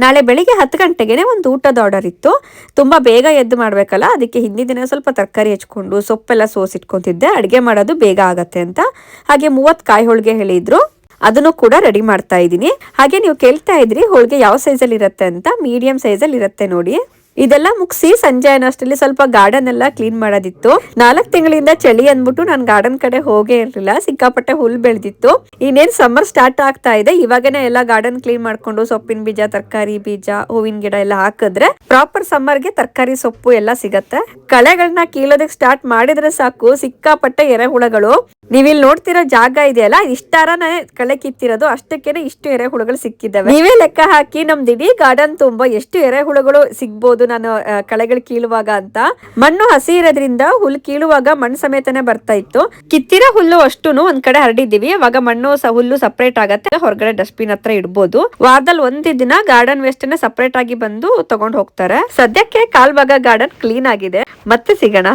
ನಾಳೆ ಬೆಳಿಗ್ಗೆ 10 ಗಂಟೆಗೆ ಒಂದು ಊಟದ ಆರ್ಡರ್ ಇತ್ತು. ತುಂಬಾ ಬೇಗ ಎದ್ದು ಮಾಡ್ಬೇಕಲ್ಲ, ಅದಕ್ಕೆ ಹಿಂದಿನ ದಿನ ಸ್ವಲ್ಪ ತರಕಾರಿ ಹೆಚ್ಕೊಂಡು ಸೊಪ್ಪೆಲ್ಲ ಸೋಸಿಟ್ಕೊಂತಿದ್ದೆ. ಅಡುಗೆ ಮಾಡೋದು ಬೇಗ ಆಗತ್ತೆ ಅಂತ. ಹಾಗೆ 30 ಕಾಯಿ ಹೋಳಿಗೆ ಹೇಳಿದ್ರು, ಅದನ್ನು ಕೂಡ ರೆಡಿ ಮಾಡ್ತಾ ಇದ್ದೀನಿ. ಹಾಗೆ ನೀವು ಕೇಳ್ತಾ ಇದ್ರಿ ಹೋಳಿಗೆ ಯಾವ ಸೈಜಲ್ಲಿ ಇರುತ್ತೆ ಅಂತ. ಮೀಡಿಯಂ ಸೈಜಲ್ಲಿ ಇರುತ್ತೆ ನೋಡಿ. ಇದೆಲ್ಲ ಮುಗಿಸಿ ಸಂಜೆ ಅನ್ನೋಷ್ಟರಲ್ಲಿ ಸ್ವಲ್ಪ ಗಾರ್ಡನ್ ಎಲ್ಲ ಕ್ಲೀನ್ ಮಾಡೋದಿತ್ತು. 4 ತಿಂಗಳಿಂದ ಚಳಿ ಅಂದ್ಬಿಟ್ಟು ನಾನು ಗಾರ್ಡನ್ ಕಡೆ ಹೋಗೇ ಇರಲಿಲ್ಲ. ಸಿಕ್ಕಾಪಟ್ಟೆ ಹುಲ್ ಬೆಳೆದಿತ್ತು. ಇನ್ನೇನ್ ಸಮ್ಮರ್ ಸ್ಟಾರ್ಟ್ ಆಗ್ತಾ ಇದೆ, ಇವಾಗನೇ ಎಲ್ಲ ಗಾರ್ಡನ್ ಕ್ಲೀನ್ ಮಾಡ್ಕೊಂಡು ಸೊಪ್ಪಿನ ಬೀಜ, ತರಕಾರಿ ಬೀಜ, ಹೂವಿನ ಗಿಡ ಎಲ್ಲ ಹಾಕಿದ್ರೆ ಪ್ರಾಪರ್ ಸಮ್ಮರ್ಗೆ ತರಕಾರಿ ಸೊಪ್ಪು ಎಲ್ಲ ಸಿಗತ್ತೆ. ಕಳೆಗಳನ್ನ ಕೀಳೋದಕ್ಕೆ ಸ್ಟಾರ್ಟ್ ಮಾಡಿದ್ರೆ ಸಾಕು, ಸಿಕ್ಕಾಪಟ್ಟೆ ಎರೆಹುಳಗಳು. ನೀವಿಲ್ಲಿ ನೋಡ್ತಿರೋ ಜಾಗ ಇದೆಯಲ್ಲ, ಇಷ್ಟಾರನೇ ಕಳೆ ಕಿತ್ತಿರೋದು, ಅಷ್ಟಕ್ಕೇನೆ ಇಷ್ಟು ಎರೆಹುಳುಗಳು ಸಿಕ್ಕಿದ್ದಾವೆ. ನೀವೇ ಲೆಕ್ಕ ಹಾಕಿ ನಮ್ದು ಇಡೀ ಗಾರ್ಡನ್ ತುಂಬಾ ಎಷ್ಟು ಎರೆಹುಳುಗಳು ಸಿಗ್ಬೋದು ನಾನು ಕಳೆಗಳು ಕೀಳುವಾಗ ಅಂತ. ಮಣ್ಣು ಹಸಿ ಇರೋದ್ರಿಂದ ಹುಲ್ಲು ಕೀಳುವಾಗ ಮಣ್ಣು ಸಮೇತನೇ ಬರ್ತಾ ಇತ್ತು. ಕಿತ್ತಿರೋ ಹುಲ್ಲು ಅಷ್ಟುನು ಒಂದ್ ಕಡೆ ಹರಡಿದೀವಿ. ಅವಾಗ ಮಣ್ಣು ಹುಲ್ಲು ಸಪರೇಟ್ ಆಗತ್ತೆ, ಹೊರಗಡೆ ಡಸ್ಟ್ಬಿನ್ ಹತ್ರ ಇಡ್ಬೋದು. ವಾರದಲ್ಲಿ ಒಂದ್ ದಿನ ಗಾರ್ಡನ್ ವೇಸ್ಟ್ ನ ಸಪರೇಟ್ ಆಗಿ ಬಂದು ತಗೊಂಡ್ ಹೋಗ್ತಾರೆ. ಸದ್ಯಕ್ಕೆ ಕಾಲ್ ಭಾಗ ಗಾರ್ಡನ್ ಕ್ಲೀನ್ ಆಗಿದೆ. ಮತ್ತೆ ಸಿಗೋಣ.